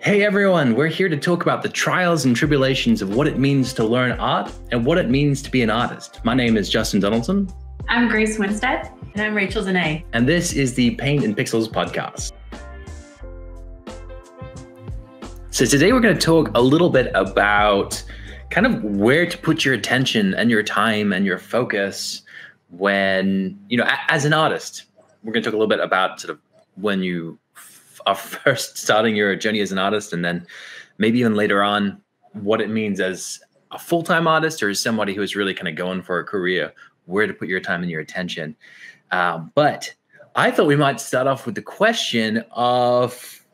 Hey everyone, we're here to talk about the trials and tribulations of what it means to learn art and what it means to be an artist. My name is Justin Donaldson. I'm Grace Winstead. And I'm Rachel Zane. And this is the Paint and Pixels podcast. So today we're going to talk a little bit about kind of where to put your attention and your time and your focus when, as an artist. We're going to talk a little bit about sort of when you are first starting your journey as an artist, and then maybe even later on what it means as a full-time artist or as somebody who is really kind of going for a career, where to put your time and your attention. But I thought we might start off with the question of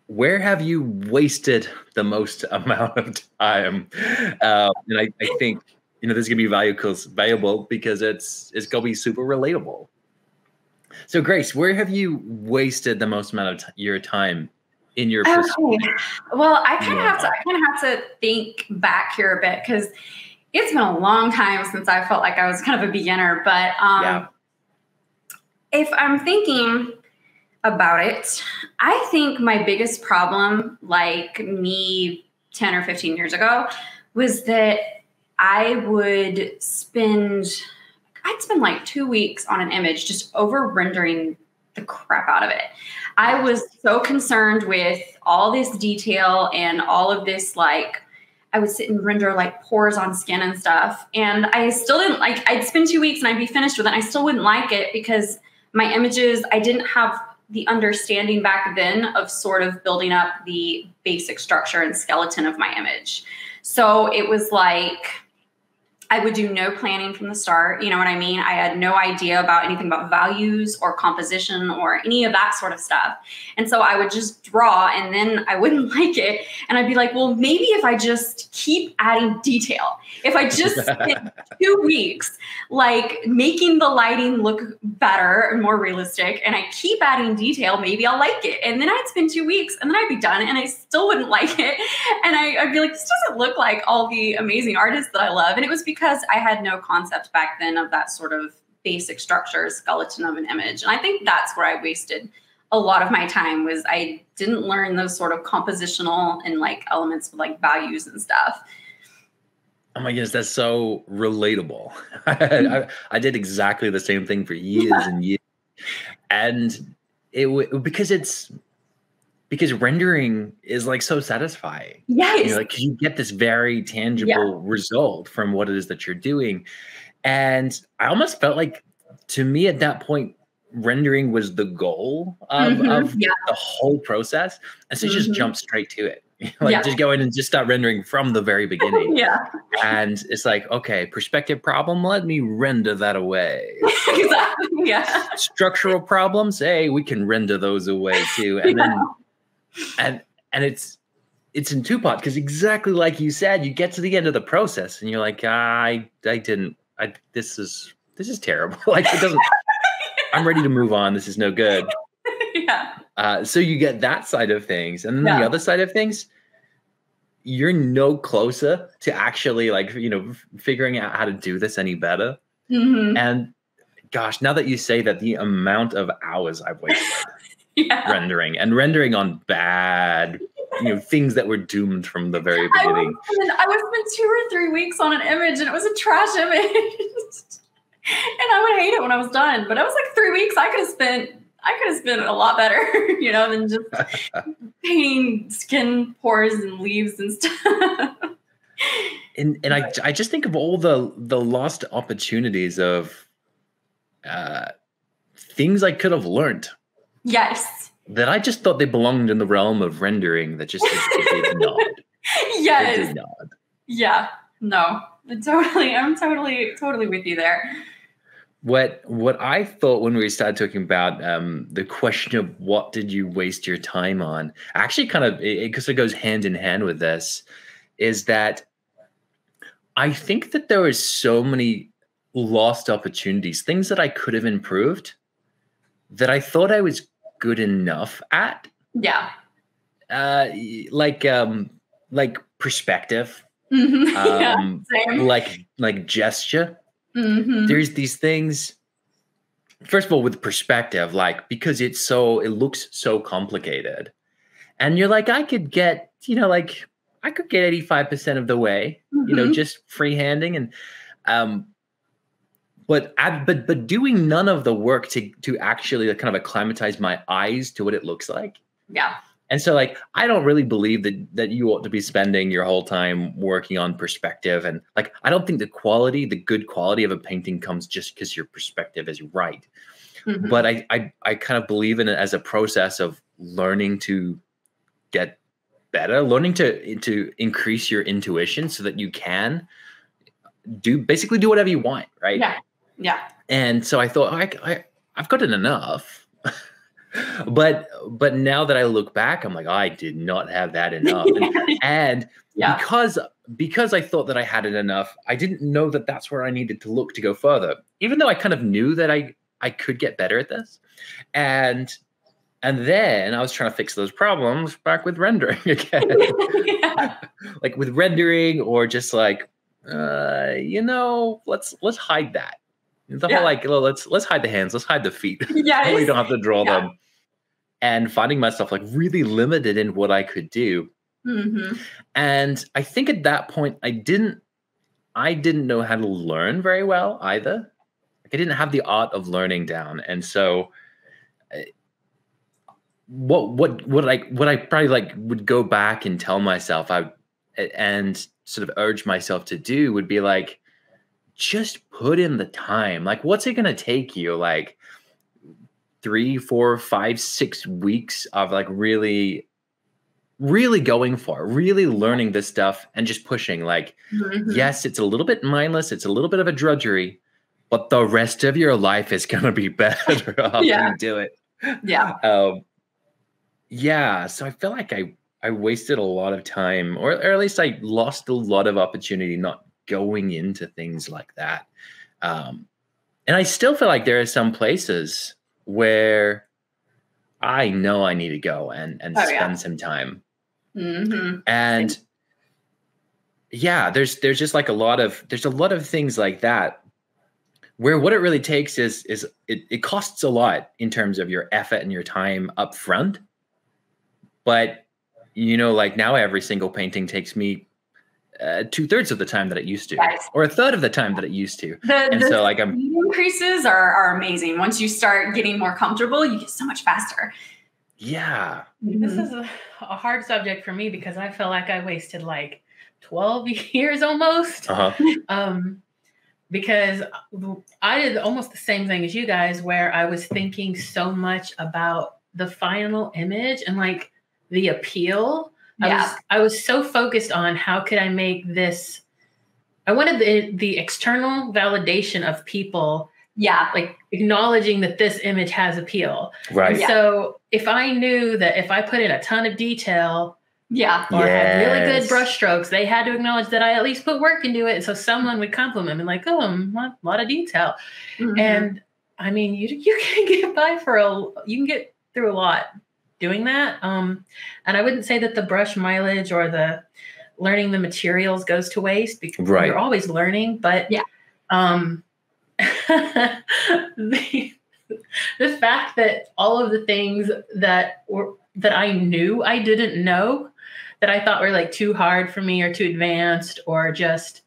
where have you wasted the most amount of time? And I think this is gonna be valuable because it's gonna be super relatable. So Grace, where have you wasted the most amount of your time in your pursuit? Well, I kind of have to think back here a bit because it's been a long time since I felt like I was kind of a beginner. But if I'm thinking about it, I think my biggest problem, like me 10 or 15 years ago, was that I'd spend like 2 weeks on an image just over rendering the crap out of it. I was so concerned with all this detail and all of this, like, I would sit and render like pores on skin and stuff. And I still didn't I'd spend 2 weeks and I'd be finished with it. I still wouldn't like it because my images, I didn't have the understanding back then of sort of building up the basic structure and skeleton of my image. So it was like, I would do no planning from the start. You know what I mean? I had no idea about anything about values or composition or any of that sort of stuff. And so I would just draw and then I wouldn't like it. And I'd be like, well, maybe if I just keep adding detail, if I just spend 2 weeks, like making the lighting look better and more realistic, and I keep adding detail, maybe I'll like it. And then I'd spend 2 weeks and then I'd be done and I still wouldn't like it. And I'd be like, this doesn't look like all the amazing artists that I love. And it was because I had no concept back then of that sort of basic structure, skeleton of an image. And I think that's where I wasted a lot of my time, was I didn't learn those sort of compositional and like elements with like values and stuff. Oh my goodness, that's so relatable. I did exactly the same thing for years and years. And because rendering is like so satisfying. Yes. Like you get this very tangible result from what it is that you're doing. And I almost felt like, to me at that point, rendering was the goal of the whole process. And so you just jump straight to it. Just go in and just start rendering from the very beginning. And it's like, okay, perspective problem, let me render that away. Exactly. Structural problems, hey, we can render those away too. And then and it's in two parts, because exactly like you said, you get to the end of the process and you're like, this is terrible. Like, it doesn't. I'm ready to move on. This is no good. So you get that side of things, and then the other side of things, you're no closer to actually figuring out how to do this any better. And gosh, now that you say that, the amount of hours I've wasted rendering on bad, things that were doomed from the very beginning. I would spend 2 or 3 weeks on an image and it was a trash image. And I would hate it when I was done. But it was like 3 weeks I could have spent a lot better, than just painting skin pores and leaves and stuff. And I just think of all the lost opportunities of things I could have learned. Yes. That I just thought they belonged in the realm of rendering, that just they did not. Yes. They did not. Yeah. No. I'm totally with you there. What I thought when we started talking about the question of what did you waste your time on, actually kind of, because it goes hand in hand with this, is that I think that there was so many lost opportunities, things that I could have improved, that I thought I was good enough at. Yeah. Like perspective. Same. Like gesture. There's these things, first of all, with perspective, like, because it looks so complicated, And you're like, I could get, like I could get 85% of the way, just freehanding. And but doing none of the work to actually kind of acclimatize my eyes to what it looks like. Yeah. And so, like, I don't really believe that you ought to be spending your whole time working on perspective. And like, I don't think the good quality of a painting comes just because your perspective is right. Mm-hmm. But I kind of believe in it as a process of learning to get better, learning to increase your intuition so that you can basically do whatever you want, right? Yeah. Yeah. And so I thought, I've gotten enough. But now that I look back, I'm like, I did not have that enough. And because I thought that I had it enough, I didn't know that that's where I needed to look to go further, even though I kind of knew that I could get better at this. And then I was trying to fix those problems back with rendering again. Like with rendering, or just like, let's hide that. The whole like, let's hide the hands, let's hide the feet. Yeah, we don't have to draw them. And finding myself like really limited in what I could do. Mm-hmm. And I think at that point I didn't know how to learn very well either. Like I didn't have the art of learning down. And so what I probably like would go back and tell myself and sort of urge myself to do would be like, just put in the time. Like, what's it going to take you? Like 3, 4, 5, 6 weeks of like really, really going for it, really learning this stuff and just pushing. Like, yes, it's a little bit mindless. It's a little bit of a drudgery, but the rest of your life is going to be better after you do it. Yeah. So I feel like I wasted a lot of time, or at least I lost a lot of opportunity not going into things like that. And I still feel like there are some places where I know I need to go and spend some time. Mm-hmm. And there's just like a lot of things like that where what it really takes is it costs a lot in terms of your effort and your time up front. But, like now every single painting takes me 2/3 of the time that it used to, or 1/3 of the time that it used to. So like increases are amazing. Once you start getting more comfortable, you get so much faster. Yeah. This is a hard subject for me because I feel like I wasted like 12 years almost. Because I did almost the same thing as you guys, where I was thinking so much about the final image and like the appeal. I was so focused on how could I make this. I wanted the external validation of people. Yeah. Like acknowledging that this image has appeal. Right. And so if I knew that if I put in a ton of detail or had really good brush strokes, they had to acknowledge that I at least put work into it. And so someone would compliment me like, oh, a lot of detail. Mm-hmm. And I mean, you can get by you can get through a lot doing that. And I wouldn't say that the brush mileage or the learning the materials goes to waste because you're always learning. But the fact that all of the things that I knew I didn't know that I thought were like too hard for me or too advanced or just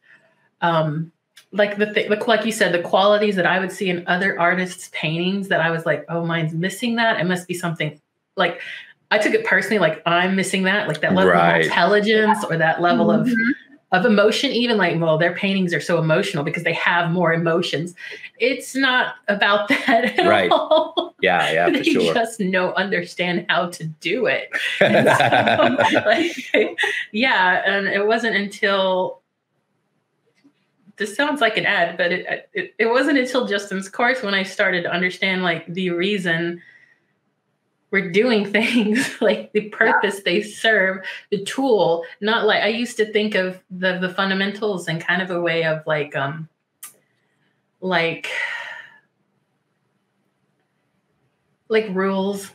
like like you said, the qualities that I would see in other artists' paintings that I was like, oh, mine's missing that. It must be something. Like I took it personally, like I'm missing that, like that level of intelligence or that level of emotion, even like, well, their paintings are so emotional because they have more emotions. It's not about that at all. Yeah, for sure. They just understand how to do it. And and it wasn't until, this sounds like an ad, but it wasn't until Justin's course when I started to understand like the reason we're doing things, like the purpose they serve, the tool, not like I used to think of the fundamentals in kind of a way of like rules,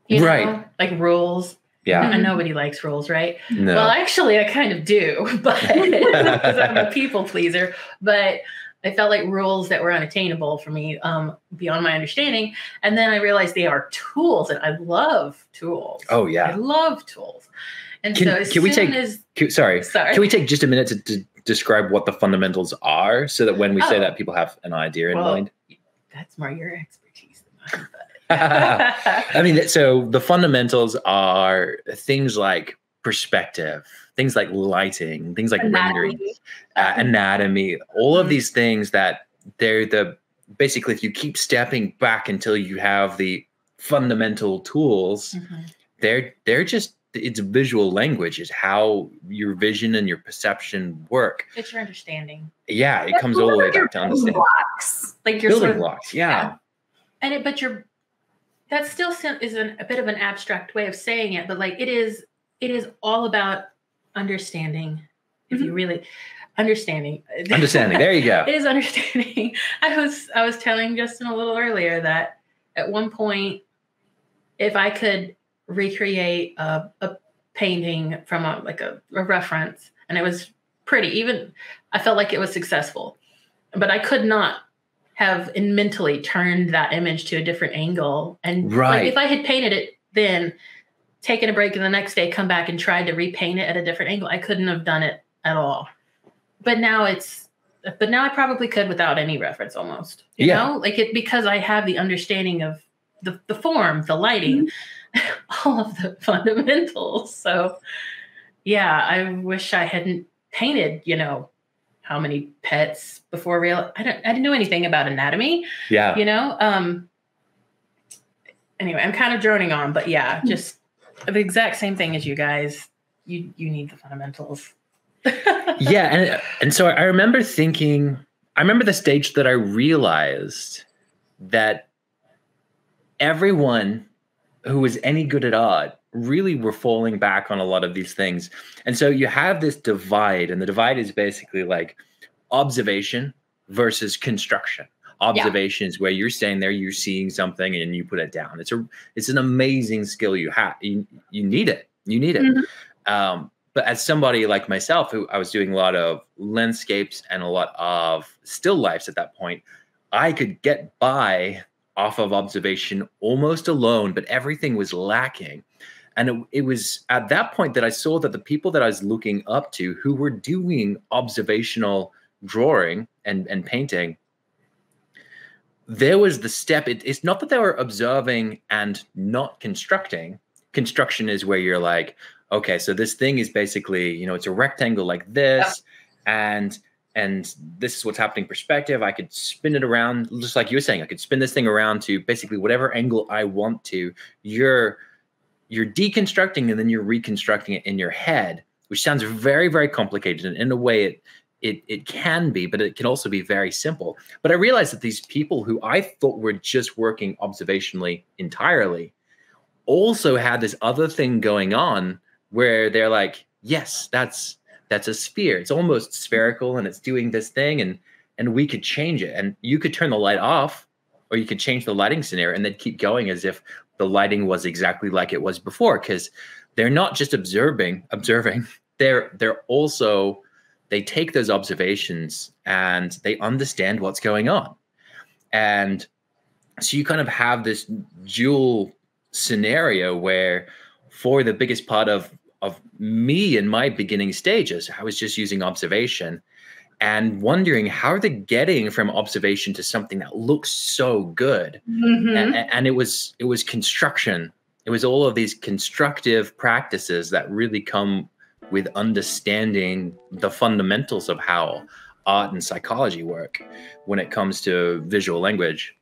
you know? Like rules. Yeah. And nobody likes rules, right? No. Well, actually I kind of do, but because I'm a people pleaser, but I felt like rules that were unattainable for me, beyond my understanding. And then I realized they are tools, and I love tools. Oh yeah, I love tools. And Can we take just a minute to describe what the fundamentals are, so that when we say that, people have an idea in mind? That's more your expertise than mine. I mean, so the fundamentals are things like perspective, things like lighting, things like rendering, anatomy, all of these things that basically, if you keep stepping back until you have the fundamental tools, they're just, it's visual language, is how your vision and your perception work. It's your understanding. Yeah, it comes all the way back to understanding. Blocks. Like your building blocks, yeah. And that still is a bit of an abstract way of saying it, but like it is all about understanding. If you really understanding, there you go. It is understanding. I was telling Justin a little earlier that at one point, if I could recreate a painting from a reference, and it was pretty, even I felt like it was successful, but I could not have mentally turned that image to a different angle. And like if I had painted it then, taken a break, and the next day come back and tried to repaint it at a different angle, I couldn't have done it at all. But now I probably could without any reference almost, you know, like because I have the understanding of the form, the lighting, all of the fundamentals. So yeah, I wish I hadn't painted, how many pets before I didn't know anything about anatomy. Yeah. Anyway, I'm kind of droning on, but yeah, just the exact same thing as you guys. You need the fundamentals. Yeah. And so I remember the stage that I realized that everyone who was any good at art really were falling back on a lot of these things. And so you have this divide, and the divide is basically like observation versus construction. Observation is where you're standing there, you're seeing something, and you put it down. It's an amazing skill you have. You need it. But as somebody like myself, who I was doing a lot of landscapes and a lot of still lifes at that point, I could get by off of observation almost alone, but everything was lacking. And it was at that point that I saw that the people that I was looking up to, who were doing observational drawing and painting, there was the step. It's not that they were observing and not constructing. Construction is where you're like, okay, so this thing is basically, it's a rectangle like this, and this is what's happening perspective. I could spin it around, just like you were saying. I could spin this thing around to basically whatever angle I want to. You're deconstructing, and then you're reconstructing it in your head, which sounds very, very complicated. And in a way, it can be, but it can also be very simple. But I realized that these people who I thought were just working observationally entirely also had this other thing going on where they're like, yes, that's a sphere. It's almost spherical, and it's doing this thing, and we could change it. And you could turn the light off, or you could change the lighting scenario and then keep going as if the lighting was exactly like it was before, because they're not just observing. They're also, they take those observations and they understand what's going on. And so you kind of have this dual scenario where, for the biggest part of me in my beginning stages, I was just using observation and wondering, how are they getting from observation to something that looks so good? And it was construction. It was all of these constructive practices that really come with understanding the fundamentals of how art and psychology work when it comes to visual language.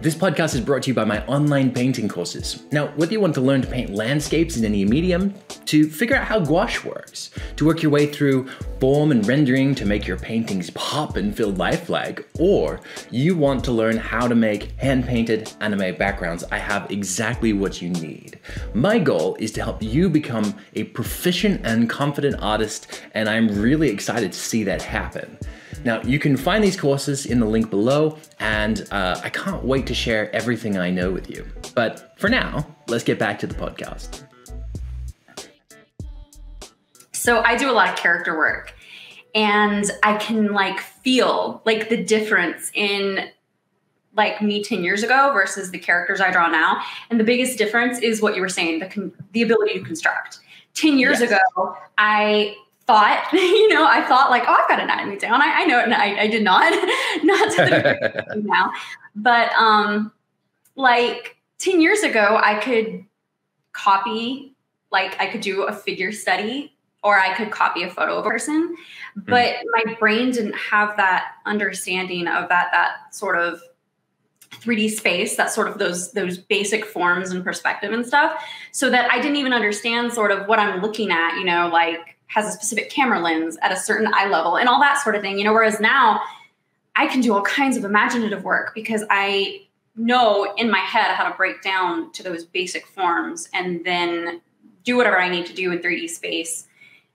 This podcast is brought to you by my online painting courses. Now, whether you want to learn to paint landscapes in any medium, to figure out how gouache works, to work your way through form and rendering to make your paintings pop and feel lifelike, or you want to learn how to make hand-painted anime backgrounds, I have exactly what you need. My goal is to help you become a proficient and confident artist, and I'm really excited to see that happen. Now, you can find these courses in the link below, and I can't wait to share everything I know with you. But for now, let's get back to the podcast. So I do a lot of character work, and I can like feel like the difference in like me 10 years ago versus the characters I draw now. And the biggest difference is what you were saying, the ability to construct. 10 years ago, I thought, I thought like, oh, I've got anatomy down. I know it. And I did not, not to the degree now. But like 10 years ago, I could copy, like I could do a figure study, or I could copy a photo of a person. But my brain didn't have that understanding of that sort of 3D space, that sort of those basic forms and perspective and stuff, so that I didn't even understand sort of what I'm looking at, like has a specific camera lens at a certain eye level and all that sort of thing, whereas now I can do all kinds of imaginative work because I know in my head how to break down to those basic forms and then do whatever I need to do in 3D space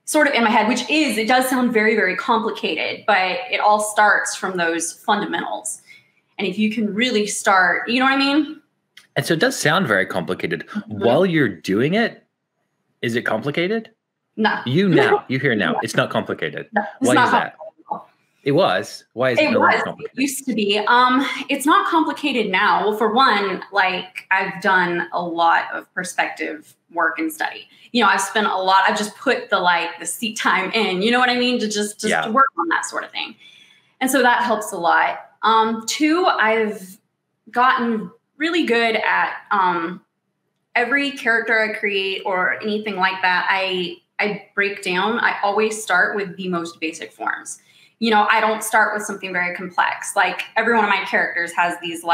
sort of in my head, it does sound very, very complicated, but it all starts from those fundamentals. And if you can really start, you know what I mean? And so it does sound very complicated. While you're doing it, is it complicated? No. You hear now. It's not complicated. No, why is that? It was. Why is it no longer complicated? It used to be. It's not complicated now. Well, for one, like I've done a lot of perspective work and study. I've spent a lot. I've just put the seat time in. You know what I mean? To just to work on that sort of thing. And so that helps a lot. Two, I've gotten really good at every character I create or anything like that. I break down. I always start with the most basic forms. I don't start with something very complex. Like every one of my characters has these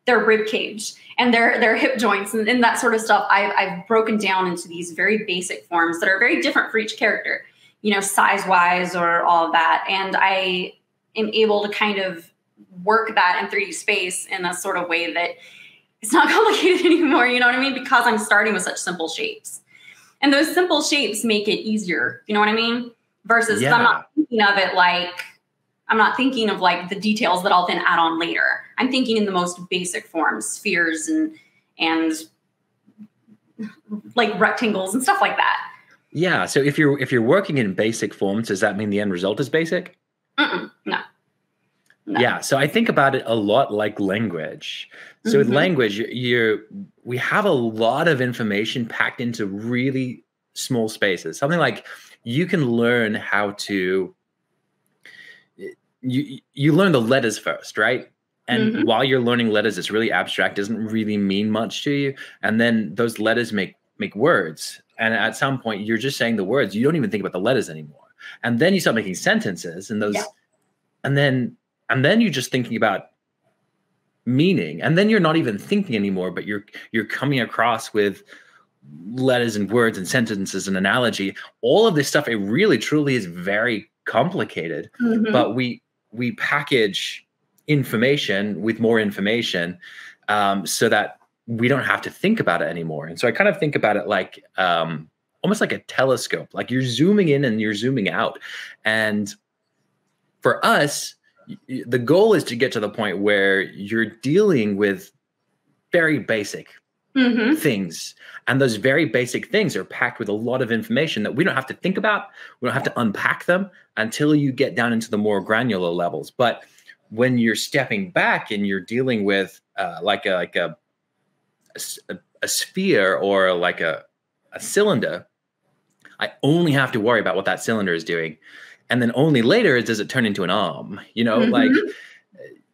their rib cage and their hip joints and that sort of stuff. I've broken down into these very basic forms that are very different for each character, size wise or all of that. And I am able to kind of work that in 3D space in a sort of way that it's not complicated anymore. You know what I mean? Because I'm starting with such simple shapes. And those simple shapes make it easier. You know what I mean? Versus I'm not thinking of it I'm not thinking of the details that I'll then add on later. I'm thinking in the most basic forms, spheres and like rectangles and stuff like that. Yeah. So if you're working in basic forms, does that mean the end result is basic? No. Yeah. So I think about it a lot like language. So with language, we have a lot of information packed into really small spaces. Something like you can learn how to, you learn the letters first, right? And while you're learning letters, it's really abstract, doesn't really mean much to you. And then those letters make words. And at some point you're just saying the words. You don't even think about the letters anymore. And then you start making sentences and those, and then you're just thinking about meaning. And then you're not even thinking anymore, but you're coming across with letters and words and sentences and analogy. All of this stuff, it really truly is very complicated, but we package information with more information so that we don't have to think about it anymore. And so I kind of think about it like almost like a telescope, like you're zooming in and you're zooming out. And for us, the goal is to get to the point where you're dealing with very basic things. And those very basic things are packed with a lot of information that we don't have to think about. We don't have to unpack them until you get down into the more granular levels. But when you're stepping back and you're dealing with like a sphere or like a cylinder, I only have to worry about what that cylinder is doing. And then only later does it turn into an arm, like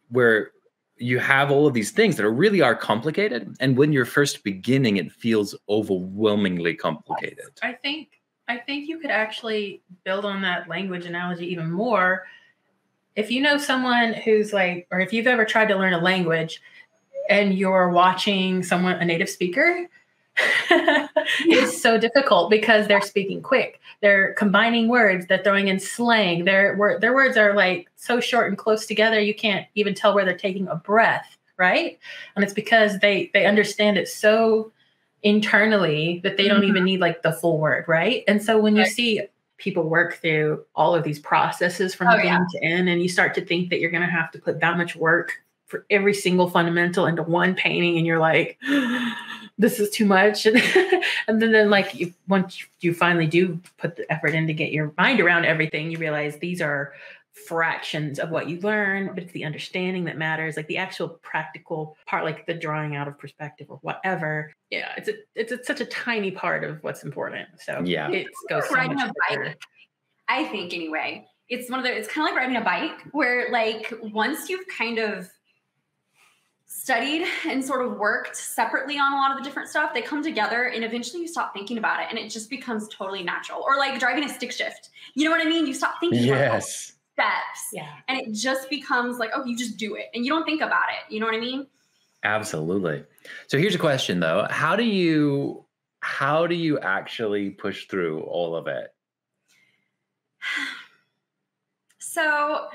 where you have all of these things that really are complicated. And when you're first beginning, it feels overwhelmingly complicated. I think you could actually build on that language analogy even more. If you know someone who's or if you've ever tried to learn a language and you're watching a native speaker, it's so difficult because they're speaking quick. They're combining words. They're throwing in slang. Their words are so short and close together, you can't even tell where they're taking a breath, right? And it's because they understand it so internally that they don't even need the full word, right? And so when you see people work through all of these processes from beginning to end, and you start to think that you're going to have to put that much work for every single fundamental into one painting, and you're like, this is too much. And then like once you finally do put the effort in to get your mind around everything, you realize these are fractions of what you learn, but it's the understanding that matters, like the actual practical part, like the drawing out of perspective or whatever. Yeah, it's such a tiny part of what's important. So Yeah, it goes so riding much a further. bike, I think anyway. It's kind of like riding a bike where like once you've kind of studied and sort of worked separately on a lot of the different stuff, they come together and eventually you stop thinking about it and it just becomes totally natural. Or like driving a stick shift. You know what I mean? You stop thinking about steps. Yeah. And it just becomes like, oh, you just do it and you don't think about it. You know what I mean? Absolutely. So here's a question though. How do you actually push through all of it? So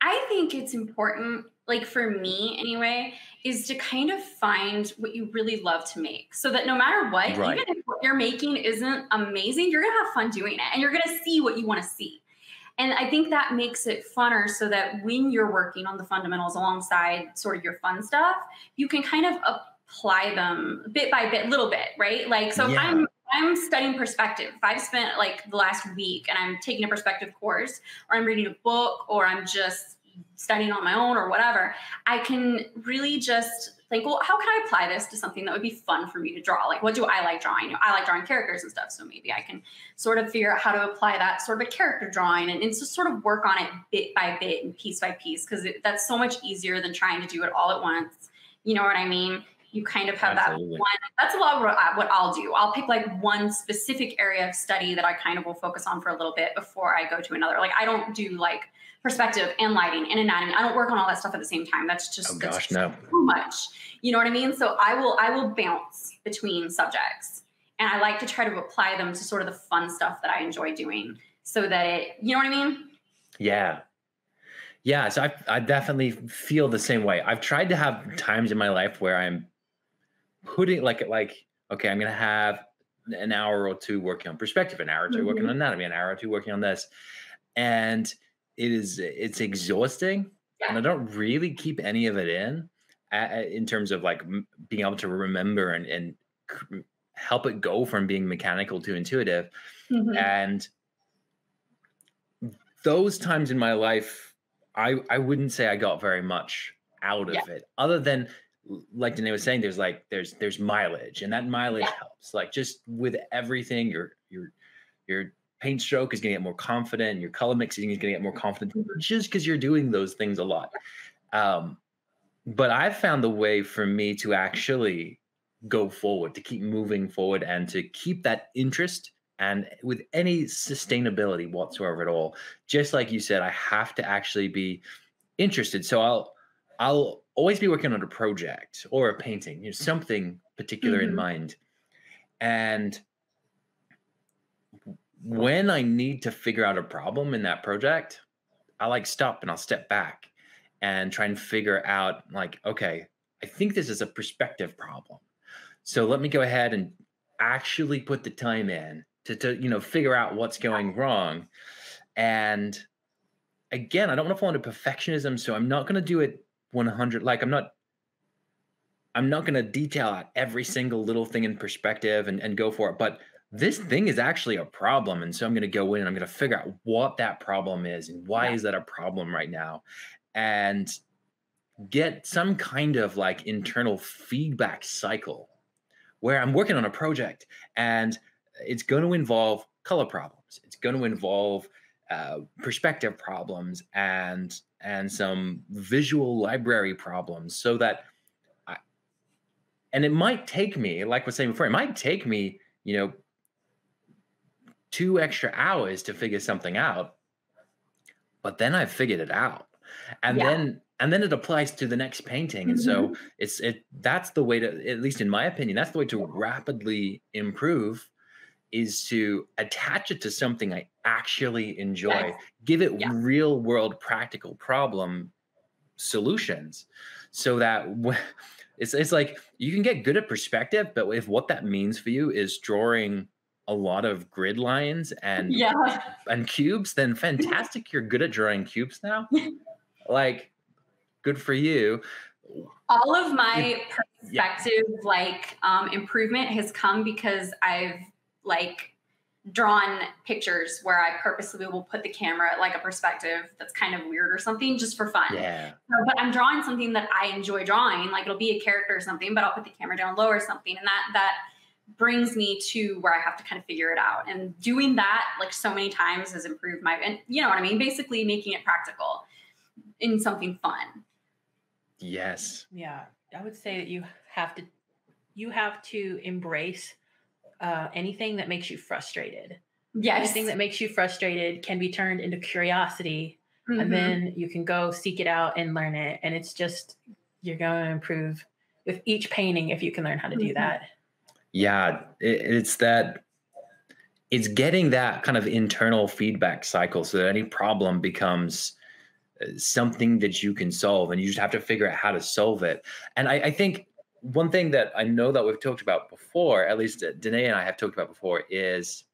I think it's important, like for me anyway, is to kind of find what you really love to make so that no matter what, Right. even if what you're making isn't amazing, you're going to have fun doing it and you're going to see what you want to see. And I think that makes it funner so that when you're working on the fundamentals alongside sort of your fun stuff, you can kind of apply them bit by bit, little bit, right? Like, so if I'm studying perspective, if I've spent like the last week and I'm taking a perspective course or I'm reading a book or I'm just studying on my own or whatever, I can really just think, well, how can I apply this to something that would be fun for me to draw? Like, what do I like drawing? You know, I like drawing characters and stuff. So maybe I can sort of figure out how to apply that sort of a character drawing and just sort of work on it bit by bit and piece by piece, because that's so much easier than trying to do it all at once. You know what I mean? You kind of have Absolutely. that one. That's a lot of what I'll do. I'll pick like one specific area of study that I kind of will focus on for a little bit before I go to another. Like I don't do like perspective and lighting and anatomy. I don't work on all that stuff at the same time. That's just No. too much. You know what I mean? So I will bounce between subjects, and I like to try to apply them to sort of the fun stuff that I enjoy doing, so that it, you know what I mean? Yeah. Yeah. So I definitely feel the same way. I've tried to have times in my life where I'm putting like, okay, I'm going to have an hour or two working on perspective, an hour or two working on anatomy, an hour or two working on this. And it's exhausting. Yeah. And I don't really keep any of it in terms of like being able to remember and help it go from being mechanical to intuitive. And those times in my life, I wouldn't say I got very much out of it, other than, like Danae was saying, there's mileage, and that mileage helps. Like just with everything, your paint stroke is going to get more confident, your color mixing is going to get more confident, just because you're doing those things a lot. But I've found the way for me to actually go forward, to keep moving forward, and to keep that interest, and with any sustainability whatsoever at all. Just like you said, I have to actually be interested. So I'll always be working on a project or a painting, you know, something particular in mind. And when I need to figure out a problem in that project, I like stop and I'll step back and try and figure out like, okay, I think this is a perspective problem. So let me go ahead and actually put the time in to you know, figure out what's going wrong. And again, I don't want to fall into perfectionism, so I'm not going to do it 100. Like I'm not going to detail out every single little thing in perspective and go for it. But this thing is actually a problem. And so I'm going to go in and I'm going to figure out what that problem is and why is that a problem right now, and get some kind of like internal feedback cycle where I'm working on a project and it's going to involve color problems. It's going to involve perspective problems and some visual library problems, so that and it might take me, like I was saying before, it might take me, you know, 2 extra hours to figure something out, but then I've figured it out. And then it applies to the next painting. And so that's the way to, at least in my opinion, that's the way to rapidly improve, is to attach it to something I actually enjoy, give it real world practical problem solutions, so that it's like you can get good at perspective, but if what that means for you is drawing a lot of grid lines and cubes, then fantastic. You're good at drawing cubes now. Like, good for you. All of my perspective, improvement has come because I've drawn pictures where I purposely will put the camera at a perspective that's kind of weird or something just for fun. Yeah. But I'm drawing something that I enjoy drawing, it'll be a character or something, but I'll put the camera down low or something. And that brings me to where I have to kind of figure it out. And doing that so many times has improved and you know what I mean? Basically making it practical in something fun. Yes. Yeah. I would say that you have to embrace anything that makes you frustrated. Yes. Anything that makes you frustrated can be turned into curiosity, and then you can go seek it out and learn it. And it's just, you're going to improve with each painting if you can learn how to do that. Yeah. It's getting that kind of internal feedback cycle so that any problem becomes something that you can solve, and you just have to figure out how to solve it. And I think one thing that I know that we've talked about before, at least Danae and I have talked about before, is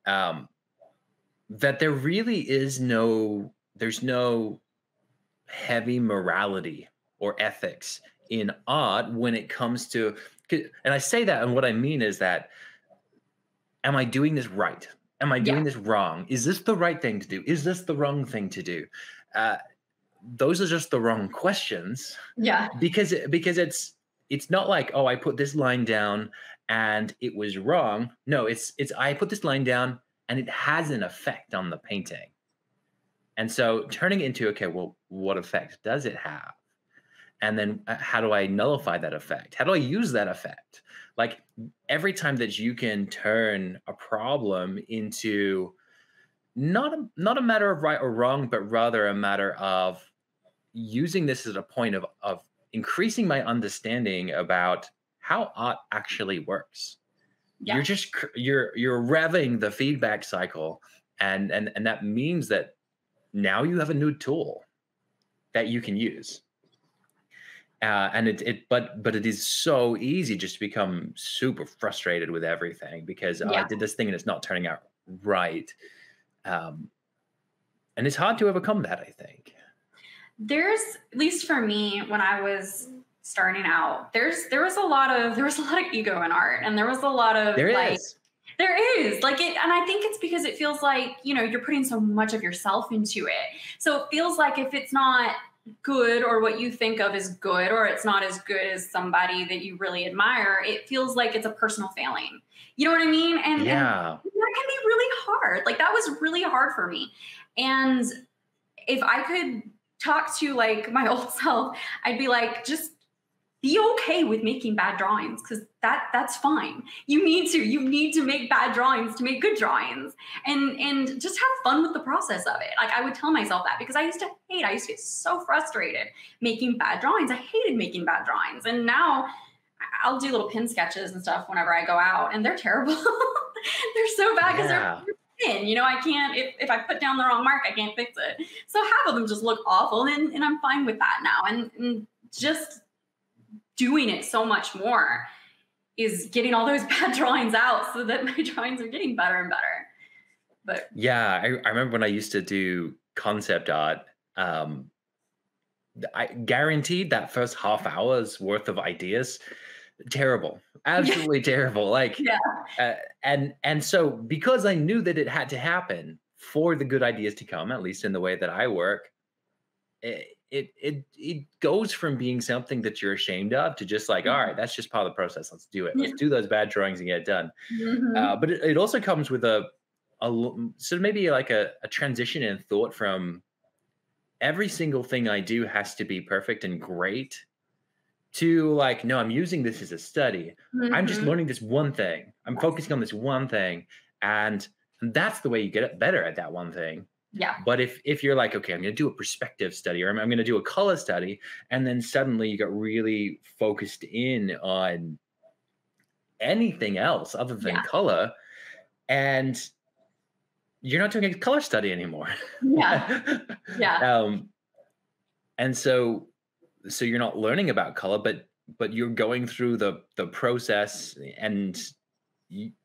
that there really is there's no heavy morality or ethics in art when it comes to, and I say that, and what I mean is that, am I doing this right? Am I doing this wrong? Is this the right thing to do? Is this the wrong thing to do? Those are just the wrong questions. Yeah. Because it's not like, oh, I put this line down and it was wrong. No, it's I put this line down and it has an effect on the painting. And so turning it into, okay, well, what effect does it have? And then how do I nullify that effect? How do I use that effect? Every time that you can turn a problem into not a matter of right or wrong, but rather a matter of using this as a point of increasing my understanding about how art actually works. Yeah. You're revving the feedback cycle, and that means that now you have a new tool that you can use. But it is so easy just to become super frustrated with everything because I did this thing and it's not turning out right. And it's hard to overcome that, I think. There's, at least for me, when I was starting out, there was a lot of ego in art, and there was a lot of there is and I think it's because it feels like, you're putting so much of yourself into it. So it feels like if it's not good, or what you think of as good, or it's not as good as somebody that you really admire, it feels like it's a personal failing. You know what I mean? And that can be really hard. That was really hard for me. And if I could talk to my old self, I'd be just be okay with making bad drawings, because that's fine. You need to make bad drawings to make good drawings, and just have fun with the process of it. I would tell myself that, because I used to get so frustrated making bad drawings. I hated making bad drawings. And now I'll do little pin sketches and stuff whenever I go out, and they're terrible. They're so bad because they're thin. I can't, if I put down the wrong mark, I can't fix it. So half of them just look awful, and I'm fine with that now. And just doing it so much more is getting all those bad drawings out so that my drawings are getting better and better. But yeah, I remember when I used to do concept art, I guaranteed that first half hour's worth of ideas, terrible, absolutely terrible. And so because I knew that it had to happen for the good ideas to come, at least in the way that I work, it goes from being something that you're ashamed of to just all right, that's just part of the process. Let's do it. Let's do those bad drawings and get it done. But it also comes with a sort of maybe a transition in thought from every single thing I do has to be perfect and great to no, I'm using this as a study. I'm just learning this one thing. I'm focusing on this one thing. And that's the way you get better at that one thing. Yeah. But if you're okay, I'm going to do a perspective study, or I'm going to do a color study, and then suddenly you got really focused in on anything else other than color, and you're not doing a color study anymore. Yeah. Yeah. And so you're not learning about color, but you're going through the process, and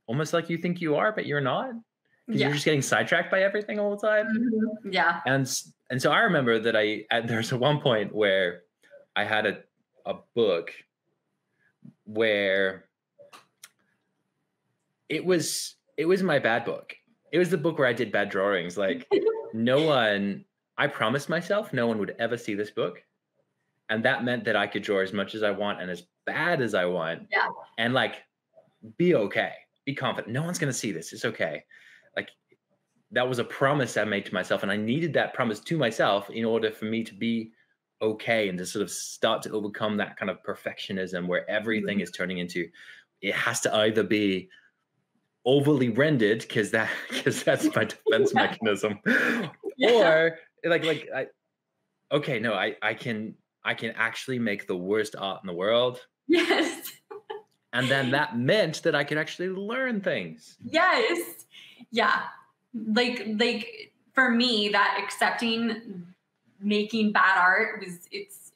almost like you think you are, but you're not. because you're just getting sidetracked by everything all the time. Mm-hmm. Yeah. And so I remember that there's one point where I had a book where it was my bad book. It was the book where I did bad drawings. Like I promised myself no one would ever see this book. And that meant that I could draw as much as I want and as bad as I want. Yeah. And like, be okay, be confident. No one's going to see this. It's okay. Like, that was a promise I made to myself. And I needed that promise to myself in order for me to be okay and to sort of start to overcome that kind of perfectionism where everything is turning into, it has to either be overly rendered because that's my defense mechanism, or I can actually make the worst art in the world. Yes. And then that meant that I could actually learn things. Yes. Yeah. Like for me, that accepting making bad art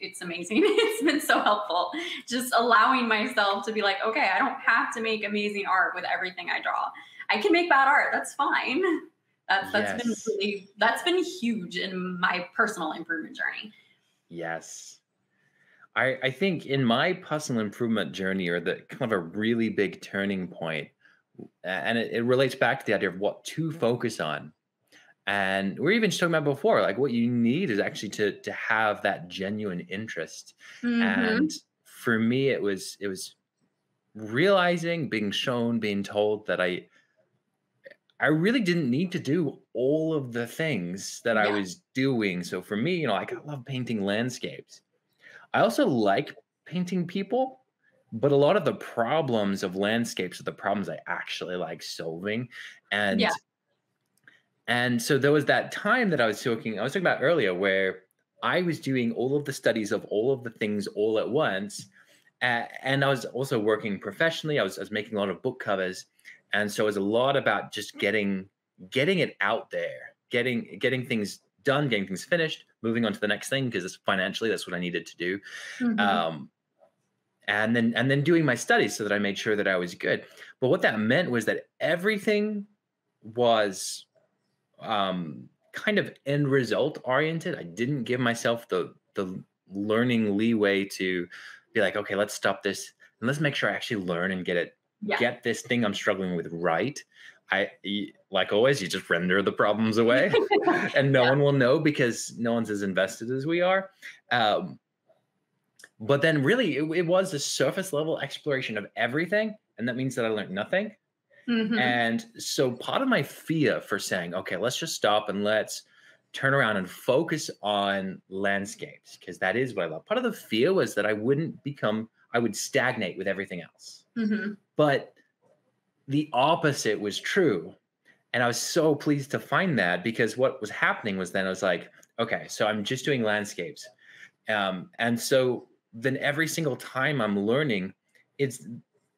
it's amazing. It's been so helpful. Just allowing myself to be like, okay, I don't have to make amazing art with everything I draw. I can make bad art. That's fine. That's been huge in my personal improvement journey. Yes. I think in my personal improvement journey, or the kind of a really big turning point, and it relates back to the idea of what to focus on. And we're even talking about before, like what you need is actually to have that genuine interest. Mm-hmm. And for me, it was realizing, being shown, being told that I really didn't need to do all of the things that I was doing. So for me, like I love painting landscapes. I also like painting people, but a lot of the problems of landscapes are the problems I actually like solving. And so there was that time that I was talking about earlier where I was doing all of the studies of all of the things all at once. And I was also working professionally. I was making a lot of book covers. And so it was a lot about just getting it out there, getting things done, getting things finished, moving on to the next thing, because financially that's what I needed to do. Mm-hmm. And then doing my studies so that I made sure that I was good. But what that meant was that everything was kind of end result oriented. I didn't give myself the learning leeway to be like, okay, let's stop this and let's make sure I actually learn and get this thing I'm struggling with right. Like always, you just render the problems away and no one will know because no one's as invested as we are. But then really it was a surface level exploration of everything. And that means that I learned nothing. Mm-hmm. And so part of my fear for saying, okay, let's just stop and let's turn around and focus on landscapes, because that is what I love. Part of the fear was that I would stagnate with everything else. Mm-hmm. But the opposite was true. And I was so pleased to find that, because what was happening was then I was like, okay, so I'm just doing landscapes. And so then every single time I'm learning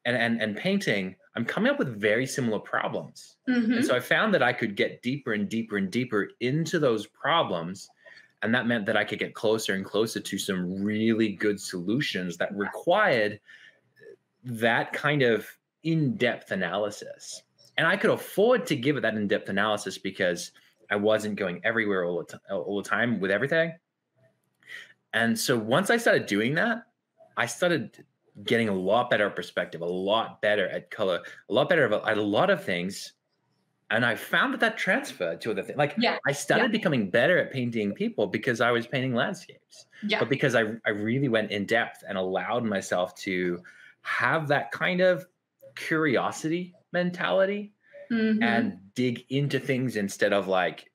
and painting, I'm coming up with very similar problems. Mm-hmm. And so I found that I could get deeper and deeper and deeper into those problems. And that meant that I could get closer and closer to some really good solutions that required that kind of in-depth analysis. And I could afford to give it that in-depth analysis because I wasn't going everywhere all the time with everything. And so once I started doing that, I started getting a lot better at perspective, a lot better at color, a lot better at a lot of things. And I found that transferred to other things. Like I started becoming better at painting people because I was painting landscapes, but because I really went in depth and allowed myself to have that kind of curiosity mentality and dig into things instead of like,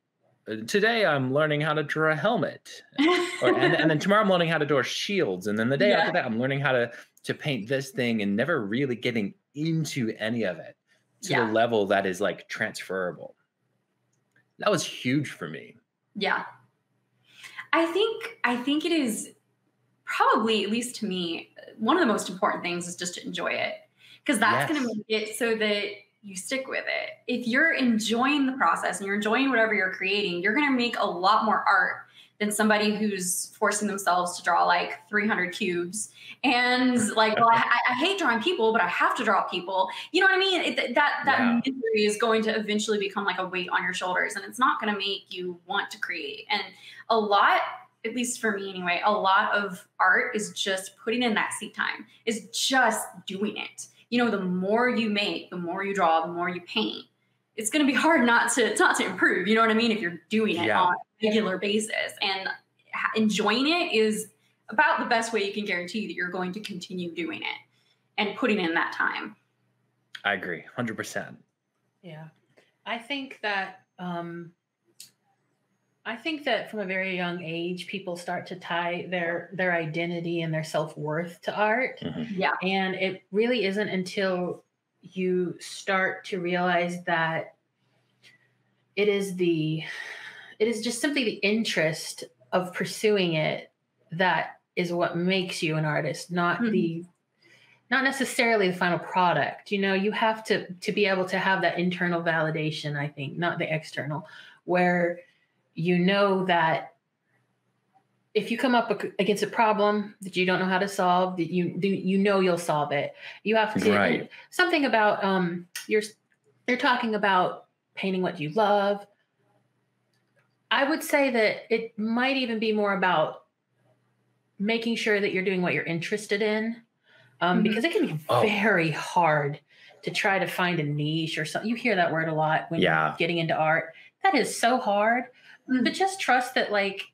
today I'm learning how to draw a helmet, and then tomorrow I'm learning how to draw shields, and then the day after that I'm learning how to paint this thing, and never really getting into any of it to the level that is like transferable. That was huge for me. Yeah. I think it is probably, at least to me, one of the most important things is just to enjoy it, because that's going to make it so that you stick with it. If you're enjoying the process and you're enjoying whatever you're creating, you're going to make a lot more art than somebody who's forcing themselves to draw like 300 cubes and like, well, I hate drawing people, but I have to draw people. You know what I mean? That misery is going to eventually become like a weight on your shoulders, and it's not going to make you want to create. And a lot, at least for me anyway, a lot of art is just putting in that seat time, is just doing it. You know, the more you make, the more you draw, the more you paint, it's going to be hard not to improve. You know what I mean? If you're doing it on a regular basis, and enjoying it is about the best way you can guarantee that you're going to continue doing it and putting in that time. I agree 100%. Yeah. I think that from a very young age, people start to tie their identity and their self-worth to art. Mm-hmm. Yeah. And it really isn't until you start to realize that it is just simply the interest of pursuing it that is what makes you an artist, not not necessarily the final product. You know, you have to be able to have that internal validation, I think, not the external, where you know that if you come up against a problem that you don't know how to solve, that you know you'll solve it. You have to something about they're talking about painting what you love. I would say that it might even be more about making sure that you're doing what you're interested in, because it can be very hard to try to find a niche or something. You hear that word a lot when you're getting into art. That is so hard. But just trust that, like,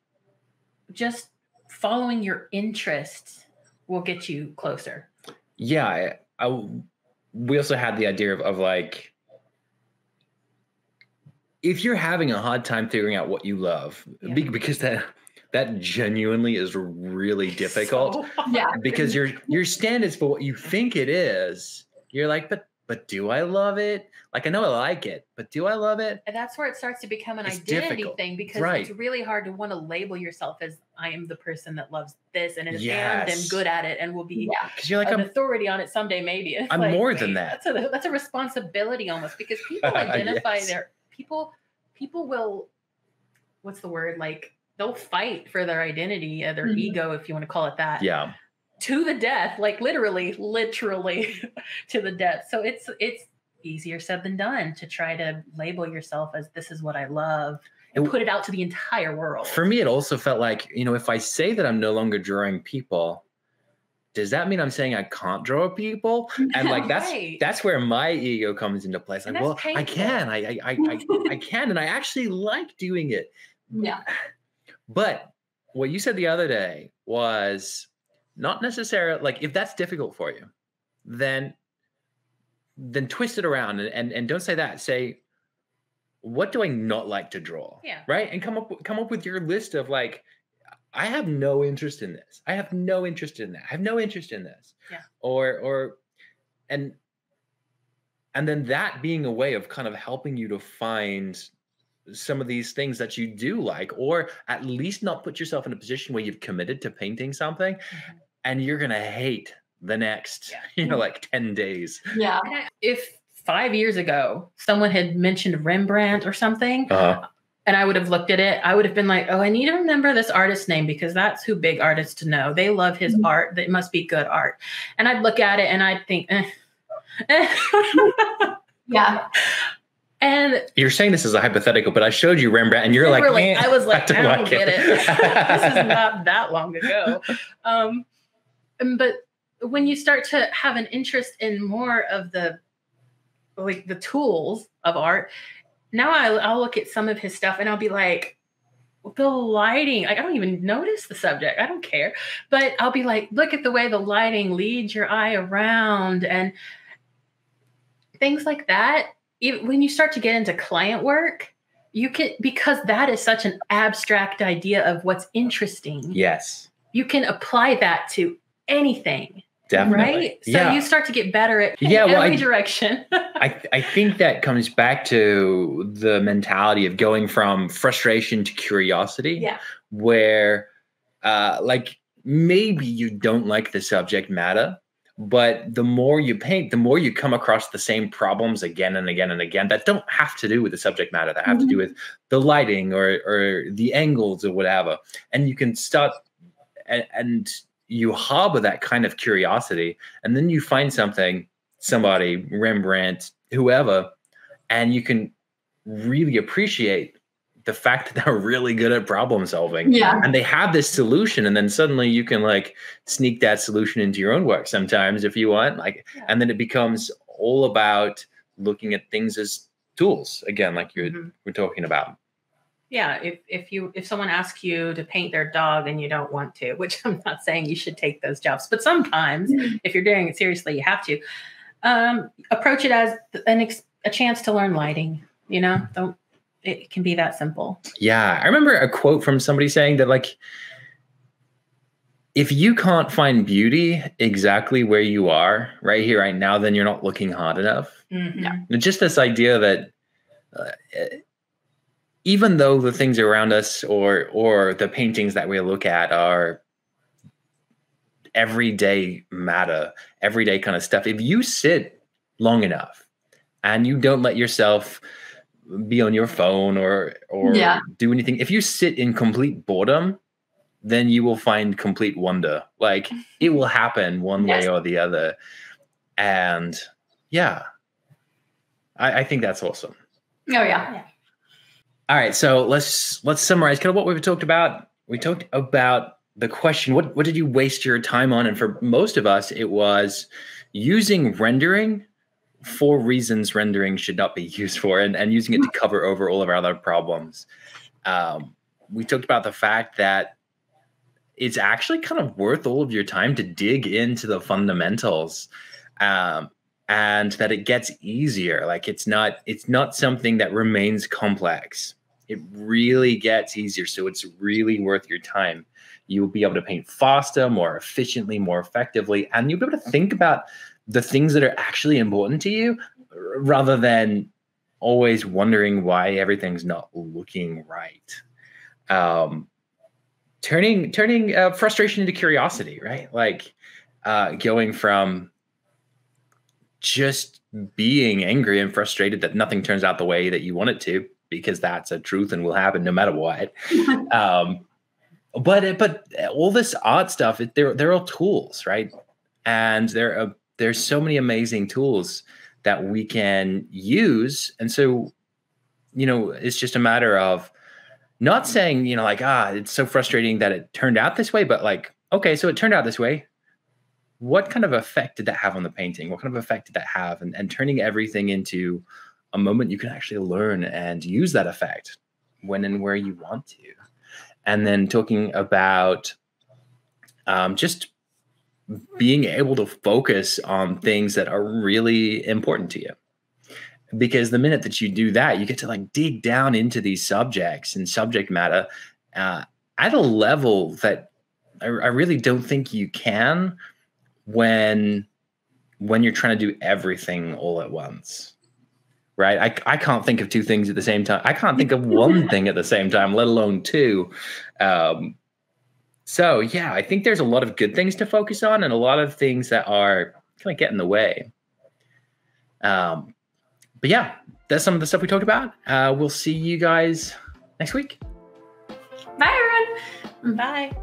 just following your interests will get you closer. Yeah. We also had the idea of like, if you're having a hard time figuring out what you love, because that genuinely is really difficult. Because your standards for what you think it is, you're like, but do I love it? Like, I know I like it, but do I love it? And that's where it starts to become an identity thing, because it's really hard to want to label yourself as, I am the person that loves this and and am good at it and will be you're like, an authority on it someday, maybe. It's I'm like, more than that. That's a responsibility almost, because people identify people will, what's the word? Like, they'll fight for their identity, their ego, if you want to call it that. Yeah. To the death, like literally to the death. So it's easier said than done to try to label yourself as, this is what I love, and put it out to the entire world. For me, it also felt like, you know, if I say that I'm no longer drawing people, does that mean I'm saying I can't draw people? And like, that's where my ego comes into play. It's like, well, painful. I can, and I actually like doing it. Yeah. But what you said the other day was not necessarily, like, if that's difficult for you, then twist it around and don't say that. Say, what do I not like to draw? Yeah. Right. And come up with your list of, like, I have no interest in this. I have no interest in that. I have no interest in this. Yeah. And then that being a way of kind of helping you to find some of these things that you do like, or at least not put yourself in a position where you've committed to painting something and you're going to hate the next, like 10 days. Yeah. If 5 years ago, someone had mentioned Rembrandt or something, and I would have looked at it, I would have been like, oh, I need to remember this artist's name, because that's who big artists know. They love his art. That must be good art. And I'd look at it and I'd think, Yeah. And you're saying this as a hypothetical, but I showed you Rembrandt and you're like, I was like, I don't get it. This is not that long ago. But when you start to have an interest in more of the tools of art, now I'll look at some of his stuff and I'll be like, the lighting, like, I don't even notice the subject. I don't care. But I'll be like, look at the way the lighting leads your eye around and things like that. Even when you start to get into client work, you can, because that is such an abstract idea of what's interesting. Yes. You can apply that to anything. Definitely. Right? So you start to get better at every direction. I think that comes back to the mentality of going from frustration to curiosity. Yeah. Where like, maybe you don't like the subject matter, But the more you paint, the more you come across the same problems again and again and again that don't have to do with the subject matter, that have to do with the lighting or the angles or whatever. And you can start and you harbor that kind of curiosity. And then you find something, somebody, Rembrandt, whoever, and you can really appreciate the fact that they're really good at problem solving. Yeah. And they have this solution, and then suddenly you can like sneak that solution into your own work sometimes if you want. Like, and then it becomes all about looking at things as tools again, like you were talking about. Yeah, if someone asks you to paint their dog and you don't want to, which I'm not saying you should take those jobs, but sometimes if you're doing it seriously, you have to approach it as a chance to learn lighting. You know, it can be that simple. Yeah, I remember a quote from somebody saying that like, if you can't find beauty exactly where you are right here, right now, then you're not looking hard enough. And just this idea that even though the things around us or the paintings that we look at are everyday matter, everyday kind of stuff, if you sit long enough and you don't let yourself be on your phone or do anything, if you sit in complete boredom, then you will find complete wonder. Like it will happen one way or the other. And yeah, I think that's awesome. Oh yeah. All right, so let's summarize kind of what we've talked about. We talked about the question, what did you waste your time on? And for most of us, it was using rendering for reasons rendering should not be used for, and using it to cover over all of our other problems. We talked about the fact that it's actually kind of worth all of your time to dig into the fundamentals, and that it gets easier. Like it's not something that remains complex. It really gets easier. So it's really worth your time. You'll be able to paint faster, more efficiently, more effectively, and you'll be able to think about the things that are actually important to you rather than always wondering why everything's not looking right. Turning frustration into curiosity, right? Like going from just being angry and frustrated that nothing turns out the way that you want it to, because that's a truth and will happen no matter what. But all this art stuff, they're all tools, right? And there's so many amazing tools that we can use. And so, it's just a matter of not saying, like, it's so frustrating that it turned out this way, but like, okay, so it turned out this way. What kind of effect did that have on the painting? What kind of effect did that have? And turning everything into a moment you can actually learn and use that effect when and where you want to. And then talking about just being able to focus on things that are really important to you. Because the minute that you do that, you get to like dig down into these subjects and subject matter at a level that I really don't think you can when you're trying to do everything all at once. Right? I can't think of two things at the same time. I can't think of one thing at the same time, let alone two. So yeah, I think there's a lot of good things to focus on and a lot of things that are kind of get in the way. But yeah, that's some of the stuff we talked about. We'll see you guys next week. Bye, everyone. Bye.